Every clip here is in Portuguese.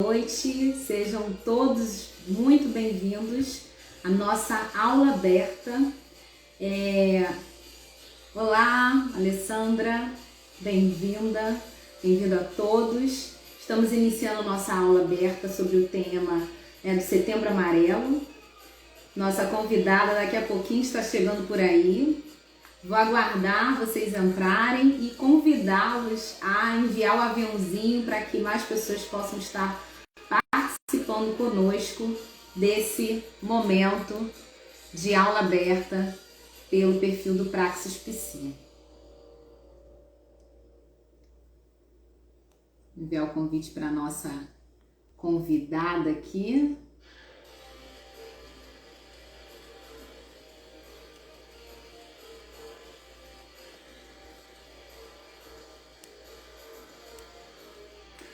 Noite, sejam todos muito bem-vindos à nossa aula aberta. Olá, Alessandra, bem-vinda, bem-vindo a todos. Estamos iniciando nossa aula aberta sobre o tema do Setembro Amarelo. Nossa convidada daqui a pouquinho está chegando por aí. Vou aguardar vocês entrarem e convidá-los a enviar o aviãozinho para que mais pessoas possam estar participando conosco desse momento de aula aberta pelo perfil do Praxis Psi. Enviar o convite para a nossa convidada aqui.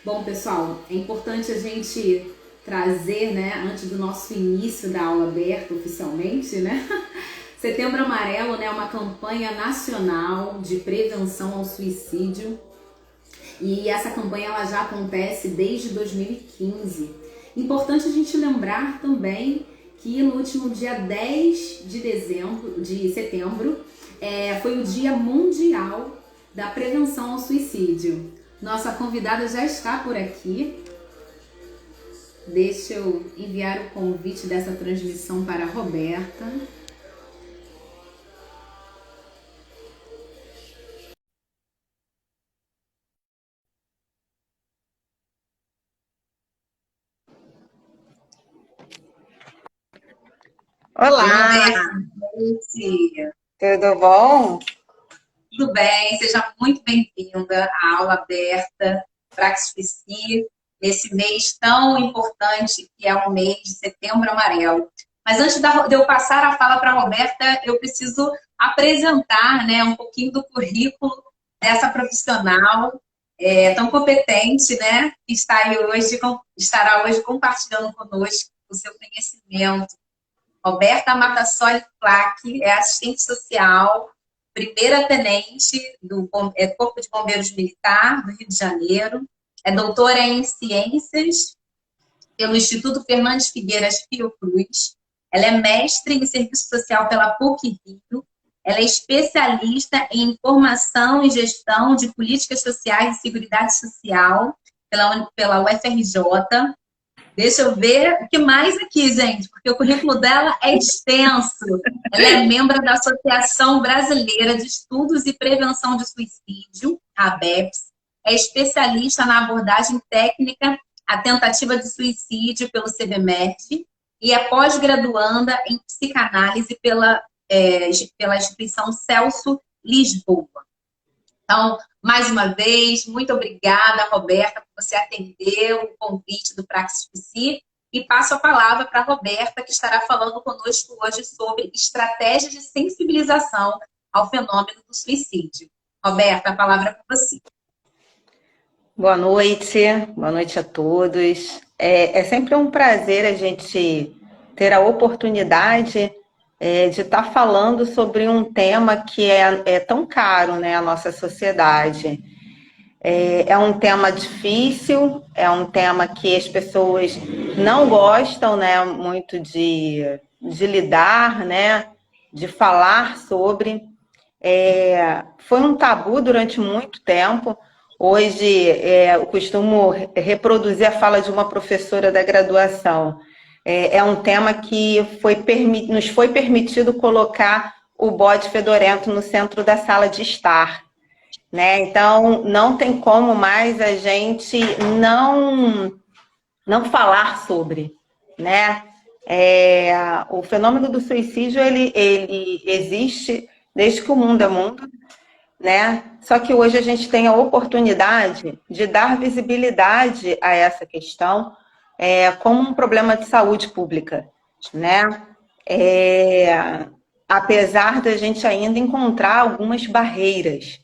Bom, pessoal, é importante a gente trazer, antes do nosso início da aula aberta oficialmente, Setembro Amarelo, é uma campanha nacional de prevenção ao suicídio e essa campanha ela já acontece desde 2015. Importante a gente lembrar também que no último dia 10 de setembro foi o Dia Mundial da Prevenção ao Suicídio. Nossa convidada já está por aqui. Deixa eu enviar o convite dessa transmissão para a Roberta. Olá, Roberta. tudo bom? Tudo bem, seja muito bem-vinda à aula aberta Praxis Psi, nesse mês tão importante que é o mês de Setembro Amarelo. Mas antes de eu passar a fala para a Roberta, eu preciso apresentar um pouquinho do currículo dessa profissional tão competente, que estará hoje compartilhando conosco o seu conhecimento. Roberta Matassoli Flack é assistente social, primeira tenente do Corpo de Bombeiros Militar do Rio de Janeiro, é doutora em Ciências pelo Instituto Fernandes Figueiras Fiocruz, ela é mestre em Serviço Social pela PUC-Rio, ela é especialista em Informação e Gestão de Políticas Sociais e Seguridade Social pela UFRJ. Deixa eu ver o que mais aqui, gente, porque o currículo dela é extenso. Ela é membro da Associação Brasileira de Estudos e Prevenção de Suicídio, a ABEPS, é especialista na abordagem técnica à tentativa de suicídio pelo CBMERG e é pós-graduanda em psicanálise pela instituição Celso Lisboa. Então, mais uma vez, muito obrigada, Roberta, por você atender o convite do Praxis Psi. E passo a palavra para a Roberta, que estará falando conosco hoje sobre estratégias de sensibilização ao fenômeno do suicídio. Roberta, a palavra é para você. Boa noite a todos. É sempre um prazer a gente ter a oportunidade de estar falando sobre um tema que é tão caro, à nossa sociedade. É um tema difícil, é um tema que as pessoas não gostam, muito de lidar, de falar sobre. Foi um tabu durante muito tempo. Hoje, eu costumo reproduzir a fala de uma professora da graduação. É um tema que nos foi permitido colocar o bode fedorento no centro da sala de estar. Então, não tem como mais a gente não falar sobre. O fenômeno do suicídio, ele existe desde que o mundo é mundo, Só que hoje a gente tem a oportunidade de dar visibilidade a essa questão como um problema de saúde pública, apesar da gente ainda encontrar algumas barreiras.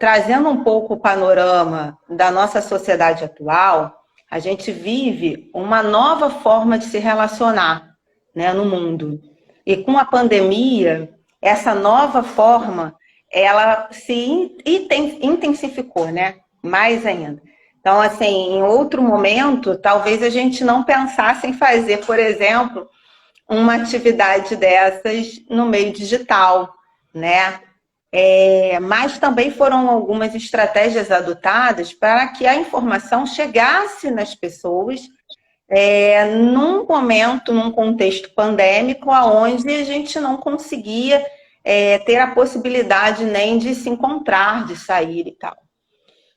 Trazendo um pouco o panorama da nossa sociedade atual, a gente vive uma nova forma de se relacionar, no mundo. E com a pandemia, essa nova forma ela se intensificou, mais ainda. Então, assim, em outro momento, talvez a gente não pensasse em fazer, por exemplo, uma atividade dessas no meio digital, né? Mas também foram algumas estratégias adotadas para que a informação chegasse nas pessoas num momento, num contexto pandêmico, onde a gente não conseguia ter a possibilidade nem de se encontrar, de sair e tal.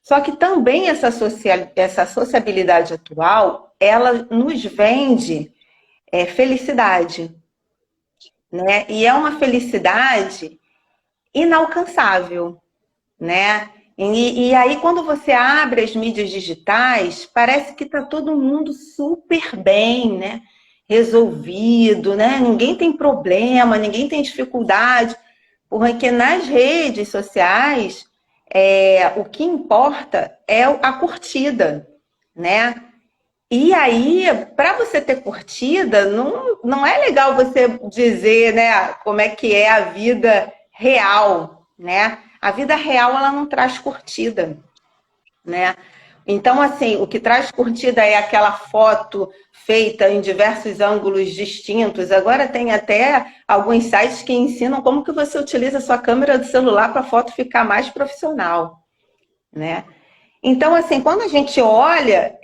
Só que também essa sociabilidade atual, ela nos vende felicidade, né? E é uma felicidade inalcançável, né? E aí, quando você abre as mídias digitais, parece que está todo mundo super bem, né? Resolvido, né? Ninguém tem problema, ninguém tem dificuldade, porque nas redes sociais, o que importa é a curtida, né? E aí, para você ter curtida, não é legal você dizer, né, como é que é a vida real, né? A vida real, ela não traz curtida, né? Então, assim, o que traz curtida é aquela foto feita em diversos ângulos distintos. Agora tem até alguns sites que ensinam como que você utiliza a sua câmera do celular para a foto ficar mais profissional, né? Então, assim, quando a gente olha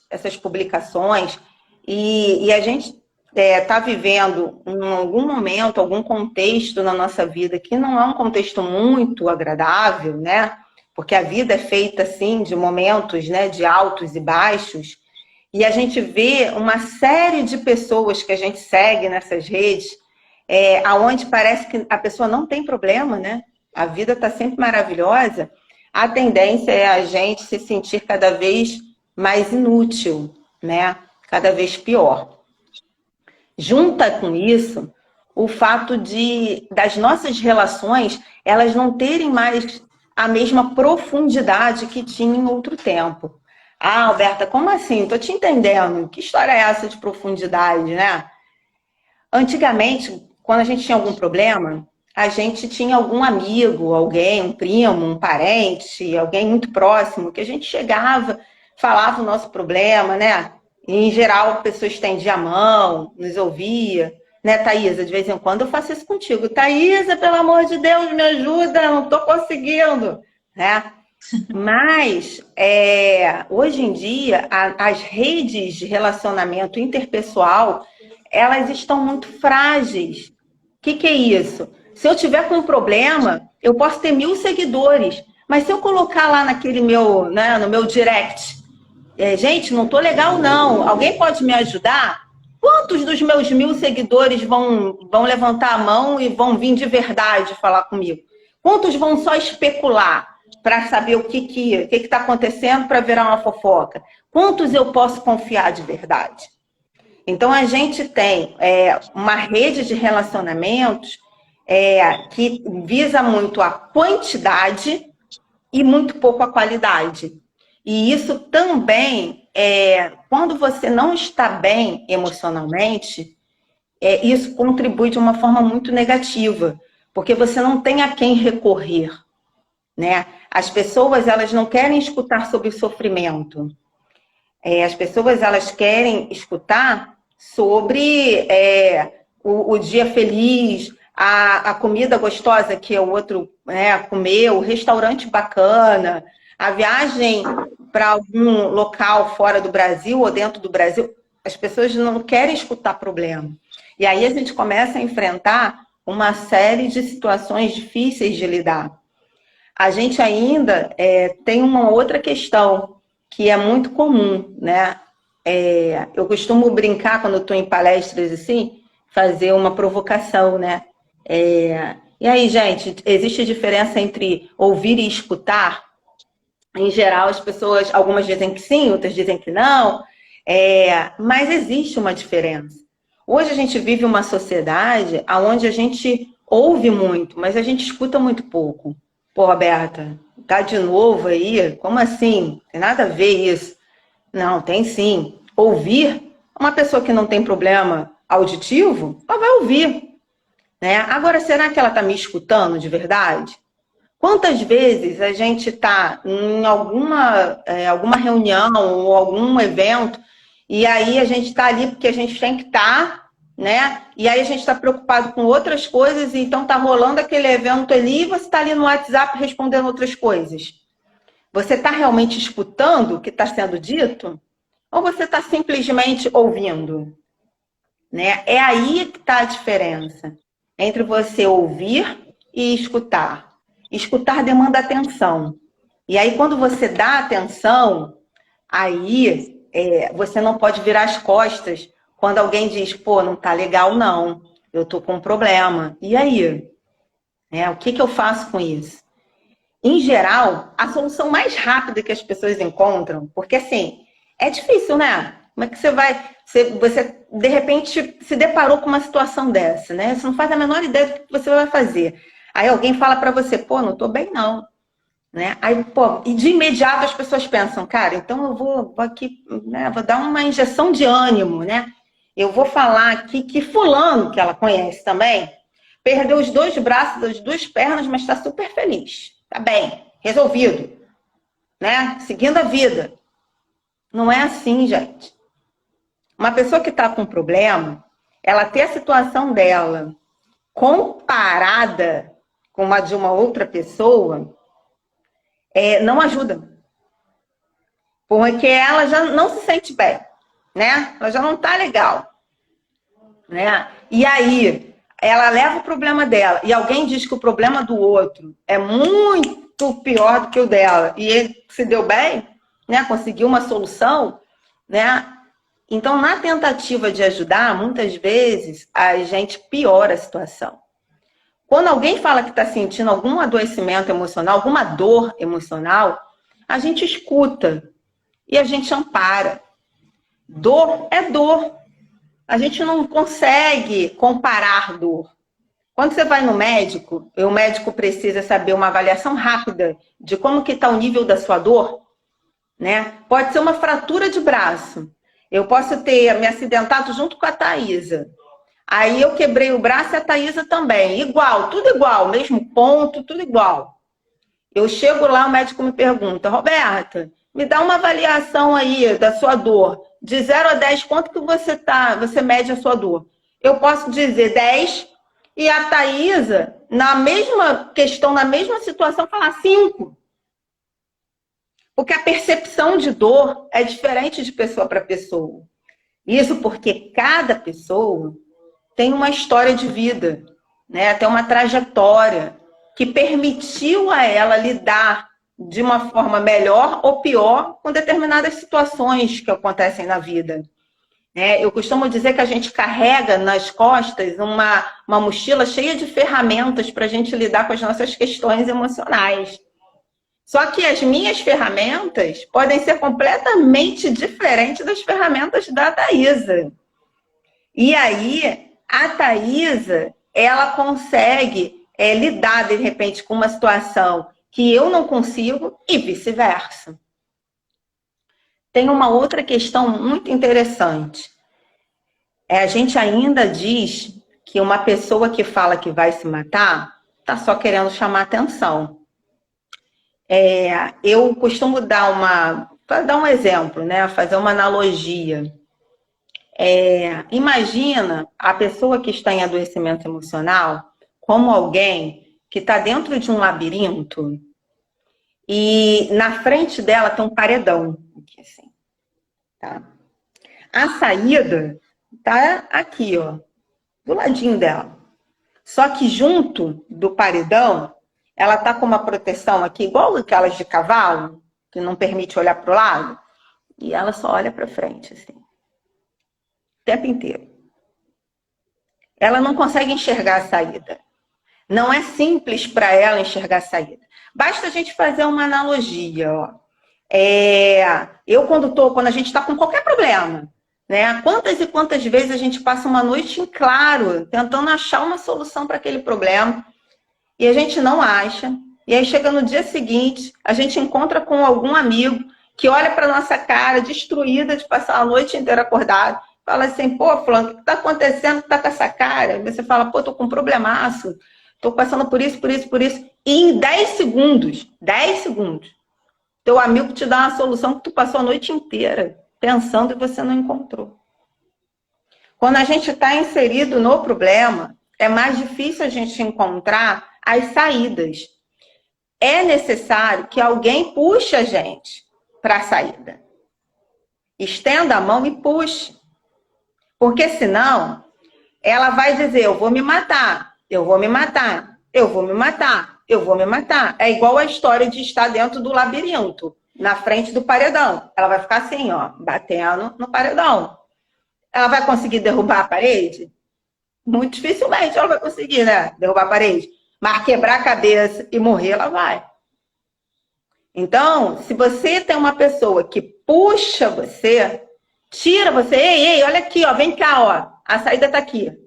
essas publicações e a gente está vivendo em algum momento, algum contexto na nossa vida que não é um contexto muito agradável, né? Porque a vida é feita, assim, de momentos, né, de altos e baixos, e a gente vê uma série de pessoas que a gente segue nessas redes, aonde parece que a pessoa não tem problema, né? A vida está sempre maravilhosa. A tendência é a gente se sentir cada vez mais inútil, né? Cada vez pior. Junta com isso o fato das nossas relações elas não terem mais a mesma profundidade que tinha em outro tempo. Ah, Alberta, como assim? Tô te entendendo. Que história é essa de profundidade, né? Antigamente, quando a gente tinha algum problema, a gente tinha algum amigo, alguém, um primo, um parente, alguém muito próximo, que a gente chegava, falava o nosso problema, né? E, em geral, a pessoa estendia a mão, nos ouvia. Né, Thaisa? De vez em quando eu faço isso contigo. Thaisa, pelo amor de Deus, me ajuda, não estou conseguindo. Né? Mas, hoje em dia, as redes de relacionamento interpessoal, elas estão muito frágeis. O que é isso? Se eu tiver com um problema, eu posso ter 1000 seguidores, mas se eu colocar lá naquele meu, né, no meu direct, gente, não tô legal não, alguém pode me ajudar? Quantos dos meus 1000 seguidores vão levantar a mão e vão vir de verdade falar comigo? Quantos vão só especular para saber o que está acontecendo para virar uma fofoca? Quantos eu posso confiar de verdade? Então, a gente tem uma rede de relacionamentos que visa muito a quantidade e muito pouco a qualidade. E isso também, quando você não está bem emocionalmente, isso contribui de uma forma muito negativa, porque você não tem a quem recorrer, né? As pessoas, elas não querem escutar sobre o sofrimento. As pessoas, elas querem escutar sobre o dia feliz, a comida gostosa que o outro comeu, o restaurante bacana, a viagem para algum local fora do Brasil ou dentro do Brasil. As pessoas não querem escutar problema. E aí a gente começa a enfrentar uma série de situações difíceis de lidar. A gente ainda tem uma outra questão que é muito comum, né? Eu costumo brincar quando eu estou em palestras assim, fazer uma provocação, né? E aí, gente, existe diferença entre ouvir e escutar? Em geral, as pessoas, algumas dizem que sim, outras dizem que não, mas existe uma diferença. Hoje a gente vive uma sociedade onde a gente ouve muito, mas a gente escuta muito pouco. Pô, Roberta, tá de novo aí? Como assim? Tem nada a ver isso. Não, tem sim. Ouvir, uma pessoa que não tem problema auditivo, ela vai ouvir. Né? Agora, será que ela está me escutando de verdade? Quantas vezes a gente está em alguma reunião ou algum evento e aí a gente está ali porque a gente tem que estar, né? E aí a gente está preocupado com outras coisas, e então está rolando aquele evento ali e você está ali no WhatsApp respondendo outras coisas. Você está realmente escutando o que está sendo dito? Ou você está simplesmente ouvindo? Né? É aí que está a diferença entre você ouvir e escutar. Escutar demanda atenção. E aí, quando você dá atenção, aí você não pode virar as costas quando alguém diz, pô, não tá legal não, eu tô com um problema. E aí? O que eu faço com isso? Em geral, a solução mais rápida que as pessoas encontram, porque assim, é difícil, né? Como é que você vai... Você, de repente, se deparou com uma situação dessa, né? Você não faz a menor ideia do que você vai fazer. Aí alguém fala pra você, pô, não tô bem não. Né? Aí, pô, e de imediato as pessoas pensam, cara, então eu vou aqui, né, vou dar uma injeção de ânimo, né? Eu vou falar aqui que fulano, que ela conhece também, perdeu os 2 braços, as 2 pernas, mas está super feliz. Tá bem, resolvido, né? Seguindo a vida. Não é assim, gente. Uma pessoa que está com problema, ela ter a situação dela comparada com a de uma outra pessoa, não ajuda. Porque ela já não se sente bem, né? Ela já não tá legal, né? E aí, ela leva o problema dela e alguém diz que o problema do outro é muito pior do que o dela e ele se deu bem, né? Conseguiu uma solução, né? Então, na tentativa de ajudar, muitas vezes a gente piora a situação. Quando alguém fala que está sentindo algum adoecimento emocional, alguma dor emocional, a gente escuta e a gente ampara. Dor é dor. A gente não consegue comparar dor. Quando você vai no médico, e o médico precisa saber uma avaliação rápida de como que está o nível da sua dor, né? Pode ser uma fratura de braço. Eu posso ter me acidentado junto com a Thaisa. Aí eu quebrei o braço e a Thaisa também. Igual, tudo igual, mesmo ponto, tudo igual. Eu chego lá, o médico me pergunta, Roberta, me dá uma avaliação aí da sua dor. De 0 a 10, quanto que você mede a sua dor? Eu posso dizer 10 e a Thaisa, na mesma questão, na mesma situação, falar 5. Porque a percepção de dor é diferente de pessoa para pessoa. Isso porque cada pessoa tem uma história de vida, né? Tem uma trajetória que permitiu a ela lidar de uma forma melhor ou pior com determinadas situações que acontecem na vida. Eu costumo dizer que a gente carrega nas costas uma mochila cheia de ferramentas para a gente lidar com as nossas questões emocionais. Só que as minhas ferramentas podem ser completamente diferentes das ferramentas da Thaisa. E aí, a Thaisa, ela consegue lidar, de repente, com uma situação que eu não consigo e vice-versa. Tem uma outra questão muito interessante. A gente ainda diz que uma pessoa que fala que vai se matar está só querendo chamar atenção. Eu costumo dar um exemplo, né? Fazer uma analogia. Imagina a pessoa que está em adoecimento emocional como alguém que está dentro de um labirinto e na frente dela tem um paredão. Aqui, assim, tá? A saída tá aqui, ó, do ladinho dela. Só que junto do paredão, ela tá com uma proteção aqui, igual aquelas de cavalo, que não permite olhar para o lado, e ela só olha para frente, assim, o tempo inteiro. Ela não consegue enxergar a saída. Não é simples para ela enxergar a saída. Basta a gente fazer uma analogia, ó. Quando a gente está com qualquer problema, né? Quantas e quantas vezes a gente passa uma noite em claro, tentando achar uma solução para aquele problema, e a gente não acha, e aí chega no dia seguinte, a gente encontra com algum amigo que olha para nossa cara, destruída de passar a noite inteira acordado, fala assim, pô, fulano, o que está acontecendo? Que tá com essa cara? E você fala, pô, tô com um problemaço, tô passando por isso, por isso, por isso. E em 10 segundos, teu amigo te dá uma solução que tu passou a noite inteira pensando e você não encontrou. Quando a gente está inserido no problema, é mais difícil a gente encontrar as saídas. É necessário que alguém puxe a gente para a saída. Estenda a mão e puxe. Porque senão, ela vai dizer, eu vou me matar, eu vou me matar, eu vou me matar, eu vou me matar. É igual a história de estar dentro do labirinto, na frente do paredão. Ela vai ficar assim, ó, batendo no paredão. Ela vai conseguir derrubar a parede? Muito dificilmente ela vai conseguir, né? Derrubar a parede. Mas quebrar a cabeça e morrer, ela vai. Então, se você tem uma pessoa que puxa você, tira você, ei, olha aqui, ó, vem cá, ó, a saída tá aqui.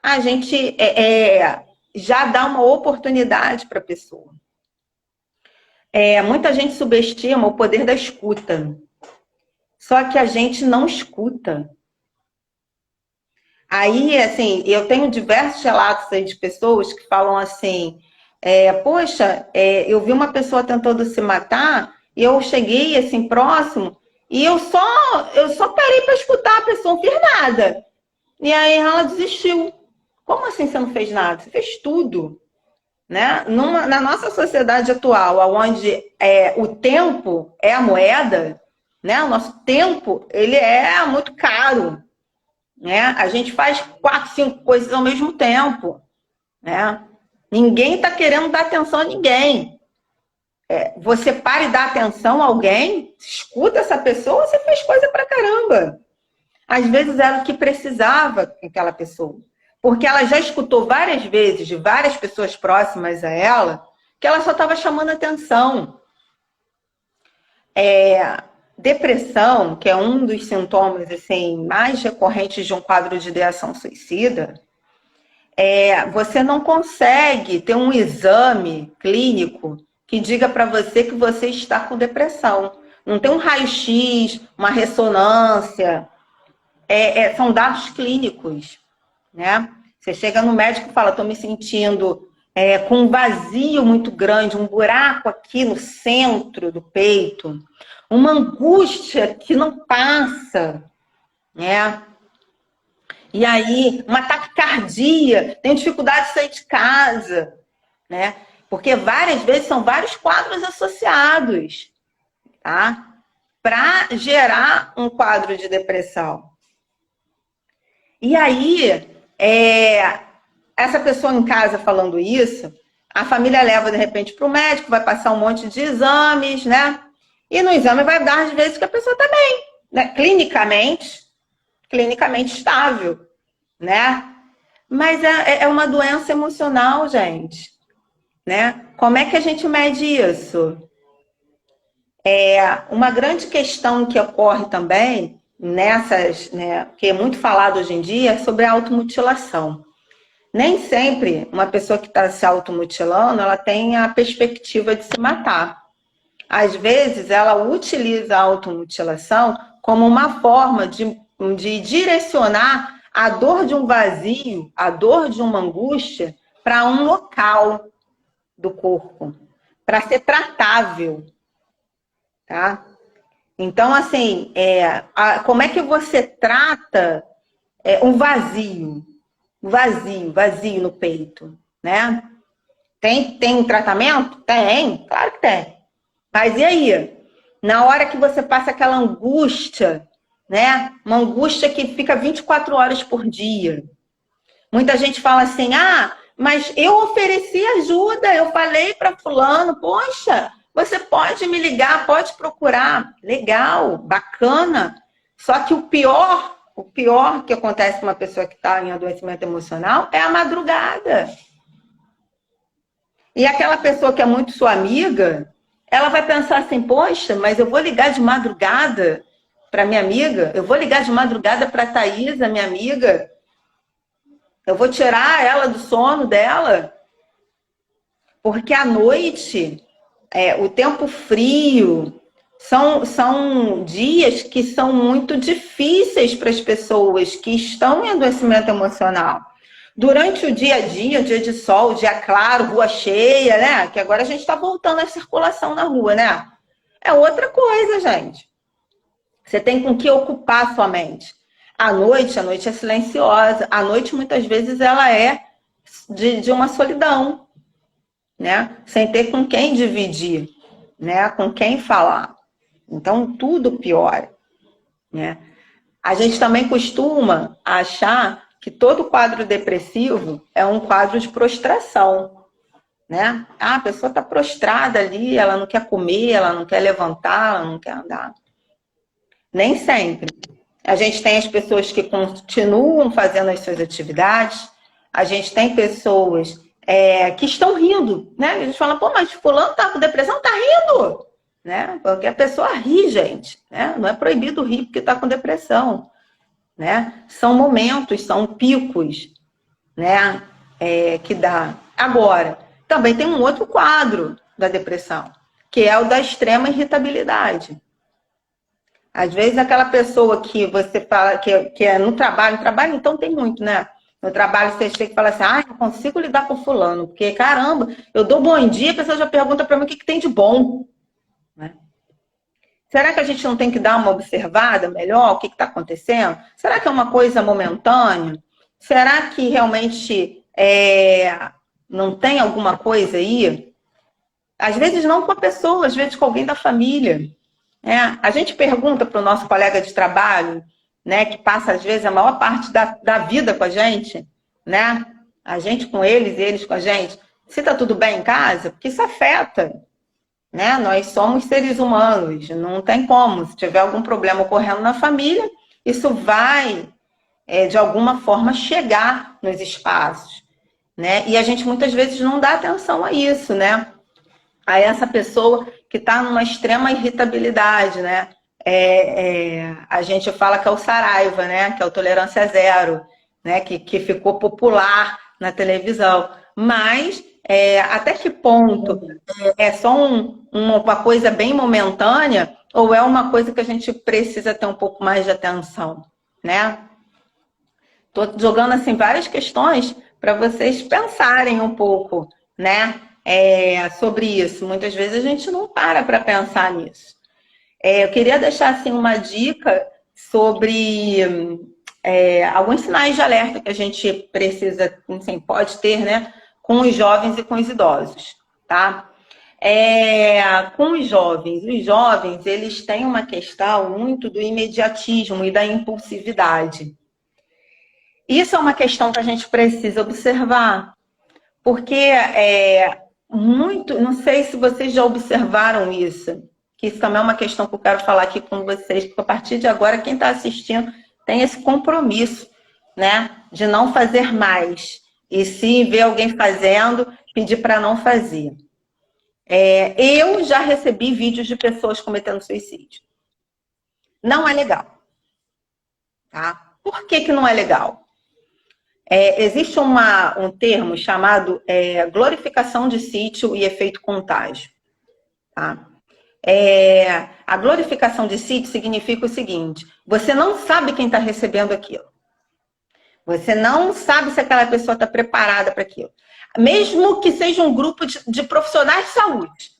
A gente já dá uma oportunidade para a pessoa. Muita gente subestima o poder da escuta. Só que a gente não escuta. Aí, assim, eu tenho diversos relatos aí de pessoas que falam assim, poxa, eu vi uma pessoa tentando se matar, e eu cheguei, assim, próximo, e eu só parei para escutar a pessoa, não fiz nada. E aí ela desistiu. Como assim você não fez nada? Você fez tudo. Né? Na nossa sociedade atual, onde o tempo é a moeda, né? O nosso tempo ele é muito caro. Né? A gente faz 4, 5 coisas ao mesmo tempo. Né? Ninguém está querendo dar atenção a ninguém. Você para e dá atenção a alguém, escuta essa pessoa, você fez coisa pra caramba. Às vezes era o que precisava aquela pessoa. Porque ela já escutou várias vezes de várias pessoas próximas a ela que ela só estava chamando atenção. Depressão, que é um dos sintomas assim, mais recorrentes de um quadro de ideação suicida, você não consegue ter um exame clínico que diga para você que você está com depressão. Não tem um raio-x, uma ressonância. São dados clínicos. Né? Você chega no médico e fala, estou me sentindo com um vazio muito grande, um buraco aqui no centro do peito, uma angústia que não passa, né? E aí, uma taquicardia, tem dificuldade de sair de casa, né? Porque várias vezes são vários quadros associados, tá? Para gerar um quadro de depressão. E aí, essa pessoa em casa falando isso, a família leva de repente para o médico, vai passar um monte de exames, né? E no exame vai dar às vezes que a pessoa está bem, né? Clinicamente estável, né? Mas é uma doença emocional, gente, né? Como é que a gente mede isso? Uma grande questão que ocorre também nessas, né, que é muito falado hoje em dia, é sobre a automutilação. Nem sempre uma pessoa que está se automutilando, ela tem a perspectiva de se matar. Às vezes, ela utiliza a automutilação como uma forma de direcionar a dor de um vazio, a dor de uma angústia, para um local do corpo, para ser tratável, tá? Então, assim, como é que você trata um vazio no peito, né? Tem um tratamento? Tem, claro que tem. Mas e aí? Na hora que você passa aquela angústia, né? Uma angústia que fica 24 horas por dia. Muita gente fala assim, mas eu ofereci ajuda, eu falei para fulano, poxa, você pode me ligar, pode procurar. Legal, bacana. Só que o pior que acontece com uma pessoa que está em adoecimento emocional é a madrugada. E aquela pessoa que é muito sua amiga, ela vai pensar assim, poxa, mas eu vou ligar de madrugada para minha amiga? Eu vou ligar de madrugada para a Thaís, a minha amiga? Eu vou tirar ela do sono dela? Porque à noite, o tempo frio, são dias que são muito difíceis para as pessoas que estão em adoecimento emocional. Durante o dia a dia de sol, dia claro, rua cheia, né? Que agora a gente está voltando à circulação na rua, né? É outra coisa, gente. Você tem com que ocupar a sua mente. A noite é silenciosa. A noite, muitas vezes, ela é de uma solidão, né? Sem ter com quem dividir, né? Com quem falar. Então, tudo piora, né? A gente também costuma achar que todo quadro depressivo é um quadro de prostração, né? Ah, a pessoa está prostrada ali, ela não quer comer, ela não quer levantar, ela não quer andar. Nem sempre. A gente tem as pessoas que continuam fazendo as suas atividades, a gente tem pessoas que estão rindo, né? A gente fala, pô, mas fulano tá com depressão, tá rindo, né? Porque a pessoa ri, gente, né? Não é proibido rir porque tá com depressão, né? São momentos, são picos, né? Que dá. Agora, também tem um outro quadro da depressão, que é o da extrema irritabilidade. Às vezes aquela pessoa que você fala que é no trabalho então tem muito, né? No trabalho você chega e fala assim, ah, eu consigo lidar com fulano, porque caramba, eu dou bom dia, a pessoa já pergunta para mim o que tem de bom, né? Será que a gente não tem que dar uma observada melhor, o que está acontecendo? Será que é uma coisa momentânea? Será que realmente não tem alguma coisa aí? Às vezes não com a pessoa, às vezes com alguém da família. A gente pergunta para o nosso colega de trabalho, né, que passa, às vezes, a maior parte da vida com a gente, né? A gente com eles e eles com a gente. Se está tudo bem em casa, porque isso afeta, né? Nós somos seres humanos, não tem como. Se tiver algum problema ocorrendo na família, isso vai, de alguma forma, chegar nos espaços, né? E a gente, muitas vezes, não dá atenção a isso, né? A essa pessoa que está numa extrema irritabilidade, né? A gente fala que é o Saraiva, né? Que é o tolerância zero, né? Que ficou popular na televisão. Mas até que ponto é só uma coisa bem momentânea ou é uma coisa que a gente precisa ter um pouco mais de atenção, né? Estou jogando assim várias questões para vocês pensarem um pouco, né? Sobre isso. Muitas vezes a gente não para pensar nisso. Eu queria deixar assim, uma dica sobre alguns sinais de alerta que a gente precisa, assim, pode ter, né, com os jovens e com os idosos, tá? Com os jovens eles têm uma questão muito do imediatismo e da impulsividade. Isso é uma questão que a gente precisa observar, porque não sei se vocês já observaram isso, que isso também é uma questão que eu quero falar aqui com vocês, porque a partir de agora, quem está assistindo tem esse compromisso, né, de não fazer mais. E se ver alguém fazendo, pedir para não fazer. Eu já recebi vídeos de pessoas cometendo suicídio. Não é legal. Tá? Por que não é legal? Existe um termo chamado glorificação de sítio e efeito contágio. Tá? A glorificação de sítio significa o seguinte: você não sabe quem está recebendo aquilo. Você não sabe se aquela pessoa está preparada para aquilo. Mesmo que seja um grupo de profissionais de saúde.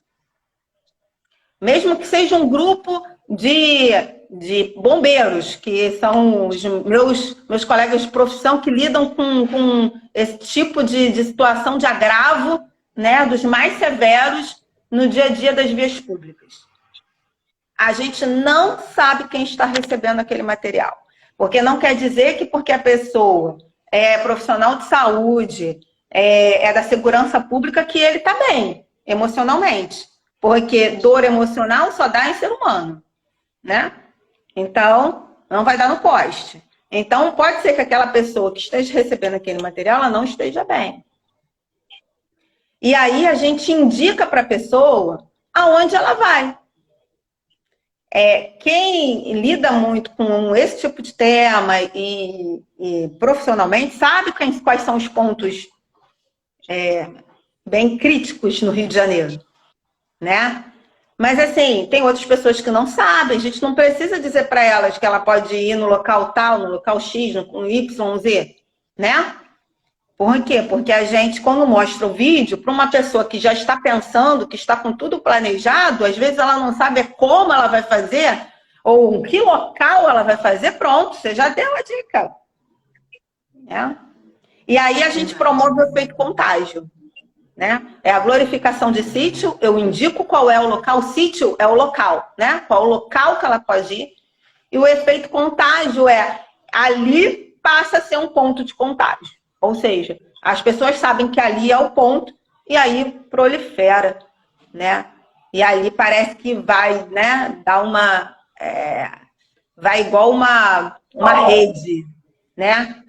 Mesmo que seja um grupo de bombeiros, que são os meus colegas de profissão que lidam com esse tipo de situação de agravo, né, dos mais severos no dia a dia das vias públicas. A gente não sabe quem está recebendo aquele material. Porque não quer dizer que porque a pessoa é profissional de saúde, é da segurança pública, que ele está bem emocionalmente. Porque dor emocional só dá em ser humano, né? Então, não vai dar no poste. Então, pode ser que aquela pessoa que esteja recebendo aquele material, ela não esteja bem. E aí, a gente indica para a pessoa aonde ela vai. Quem lida muito com esse tipo de tema e profissionalmente sabe quais são os pontos bem críticos no Rio de Janeiro, né? Mas assim, tem outras pessoas que não sabem, a gente não precisa dizer para elas que ela pode ir no local tal, no local X, no Y, Z, né? Por quê? Porque a gente, quando mostra o vídeo, para uma pessoa que já está pensando, que está com tudo planejado, às vezes ela não sabe como ela vai fazer, ou em que local ela vai fazer, pronto, você já deu a dica. Né? E aí a gente promove o efeito contágio. Né? É a glorificação de sítio, eu indico qual é o local, o sítio é o local, né? Qual é o local que ela pode ir. E o efeito contágio ali passa a ser um ponto de contágio. Ou seja, as pessoas sabem que ali é o ponto e aí prolifera, né? E ali parece que vai, né, dar uma... vai igual uma rede, né?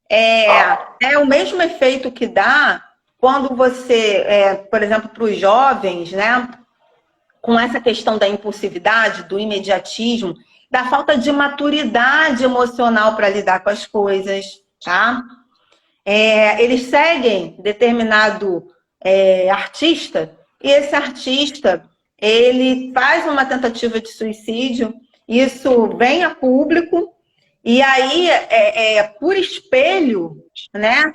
É o mesmo efeito que dá quando você, por exemplo, para os jovens, né, com essa questão da impulsividade, do imediatismo, da falta de maturidade emocional para lidar com as coisas, tá? Eles seguem determinado artista e esse artista, ele faz uma tentativa de suicídio, isso vem a público e aí, por espelho, né?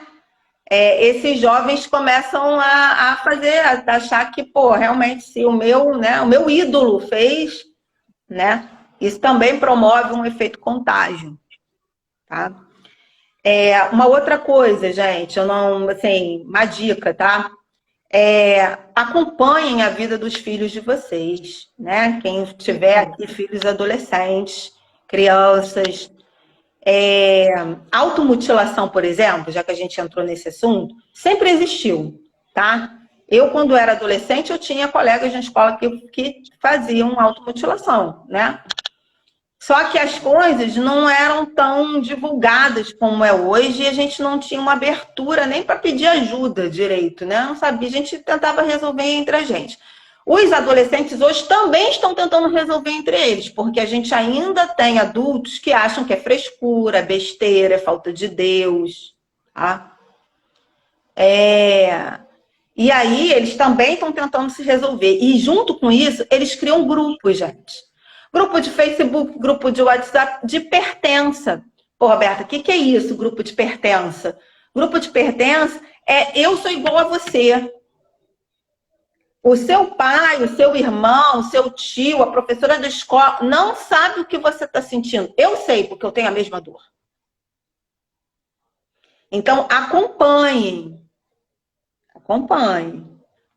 Esses jovens começam a achar que, pô, realmente, se o meu ídolo fez, né? Isso também promove um efeito contágio, tá? Uma outra coisa, gente, uma dica, tá? Acompanhem a vida dos filhos de vocês, né? Quem tiver aqui filhos adolescentes, crianças, automutilação, por exemplo, já que a gente entrou nesse assunto, sempre existiu, tá? Eu, quando era adolescente, eu tinha colegas na escola que faziam automutilação, né? Só que as coisas não eram tão divulgadas como é hoje e a gente não tinha uma abertura nem para pedir ajuda direito, né? Não sabia, a gente tentava resolver entre a gente. Os adolescentes hoje também estão tentando resolver entre eles, porque a gente ainda tem adultos que acham que é frescura, é besteira, é falta de Deus, tá? E aí eles também estão tentando se resolver. E junto com isso, eles criam grupos, gente. Grupo de Facebook, grupo de WhatsApp, de pertença. Pô, Roberta, o que é isso, grupo de pertença? Grupo de pertença eu sou igual a você. O seu pai, o seu irmão, o seu tio, a professora da escola não sabe o que você está sentindo. Eu sei, porque eu tenho a mesma dor. Então, acompanhem. Acompanhem.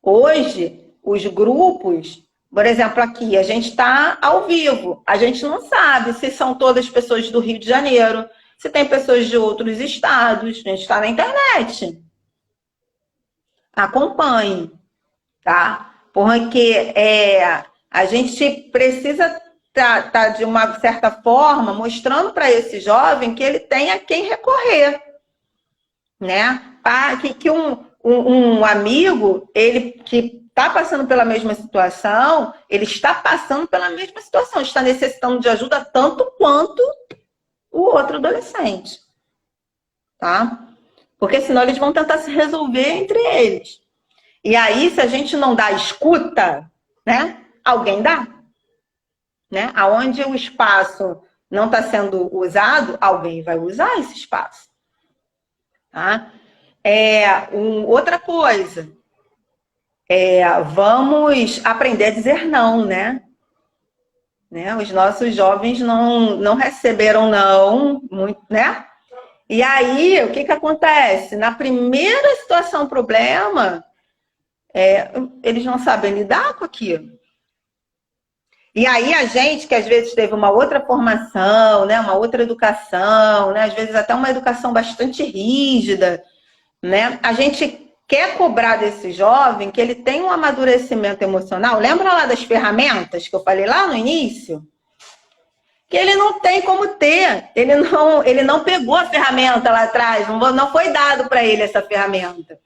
Hoje, os grupos, por exemplo, aqui, a gente está ao vivo. A gente não sabe se são todas pessoas do Rio de Janeiro, se tem pessoas de outros estados. A gente está na internet. Acompanhem. Tá? Porque a gente precisa tá de uma certa forma mostrando para esse jovem que ele tem a quem recorrer, né? Que um amigo, ele que está passando pela mesma situação, ele está passando pela mesma situação, está necessitando de ajuda tanto quanto o outro adolescente, tá? Porque senão eles vão tentar se resolver entre eles. E aí, se a gente não dá escuta, né? Alguém dá. Né? Aonde o espaço não está sendo usado, alguém vai usar esse espaço. Tá? Outra coisa, vamos aprender a dizer não, né? Os nossos jovens não receberam não, muito, né? E aí, o que acontece? Na primeira situação, problema... eles não sabem lidar com aquilo. E aí a gente, que às vezes teve uma outra formação, né, uma outra educação, né, às vezes até uma educação bastante rígida, né, a gente quer cobrar desse jovem que ele tem um amadurecimento emocional. Lembra lá das ferramentas que eu falei lá no início? Que ele não tem como ter. Ele não pegou a ferramenta lá atrás, não foi dado para ele essa ferramenta.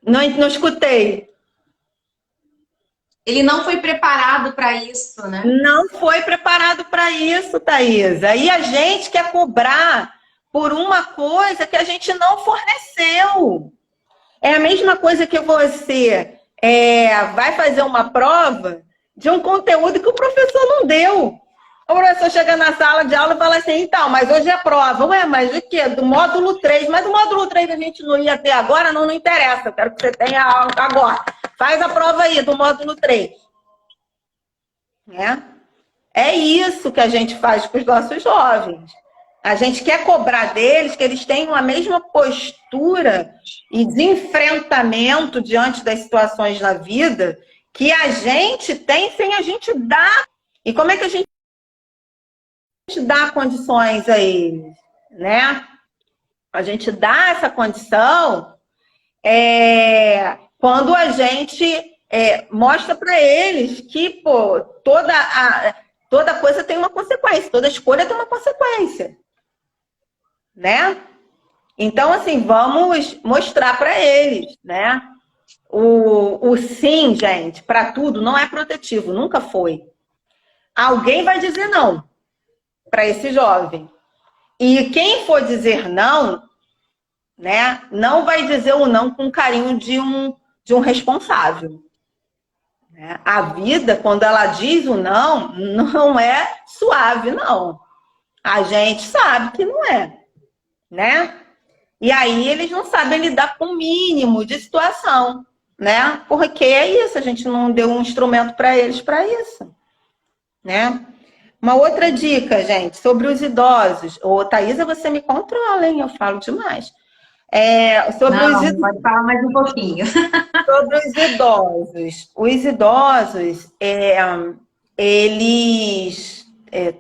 Não escutei. Ele não foi preparado para isso, né? Não foi preparado para isso, Thaisa. E a gente quer cobrar por uma coisa que a gente não forneceu. É a mesma coisa que você vai fazer uma prova de um conteúdo que o professor não deu. O professor chega na sala de aula e fala assim, então, mas hoje é prova. Ué, mas o quê? Do módulo 3. Mas o módulo 3 a gente não ia ter agora, não interessa. Eu quero que você tenha aula agora. Faz a prova aí do módulo 3. Né? É isso que a gente faz com os nossos jovens. A gente quer cobrar deles que eles tenham a mesma postura e de enfrentamento diante das situações na vida que a gente tem sem a gente dar. E como é que a gente dá condições a eles, né? A gente dá essa condição quando a gente mostra para eles que, pô, toda coisa tem uma consequência, toda escolha tem uma consequência, né? Então, assim, vamos mostrar para eles, né? O sim, gente, para tudo não é protetivo, nunca foi. Alguém vai dizer não para esse jovem. E quem for dizer não, né, não vai dizer o não com carinho de um responsável. Né? A vida, quando ela diz o não, não é suave, não. A gente sabe que não é, né? E aí eles não sabem lidar com o mínimo de situação, né? Porque é isso, a gente não deu um instrumento para eles para isso, né? Uma outra dica, gente, sobre os idosos. Ô, Thaisa, você me controla, hein? Eu falo demais. Pode falar mais um pouquinho. Sobre os idosos. Os idosos, eles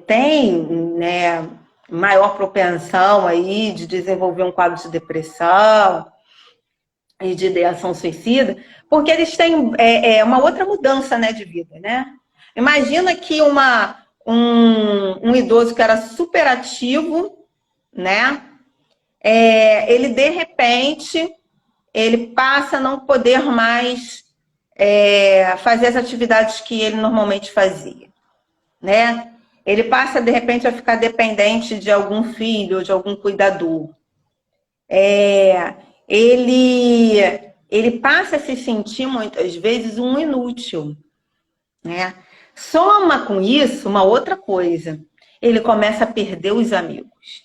têm, né, maior propensão aí de desenvolver um quadro de depressão e de ideação suicida, porque eles têm uma outra mudança, né, de vida, né? Imagina que um idoso que era super ativo, né? Ele, de repente, ele passa a não poder mais fazer as atividades que ele normalmente fazia, né? Ele passa, de repente, a ficar dependente de algum filho, de algum cuidador. Ele passa a se sentir, muitas vezes, um inútil, né? Soma com isso uma outra coisa. Ele começa a perder os amigos.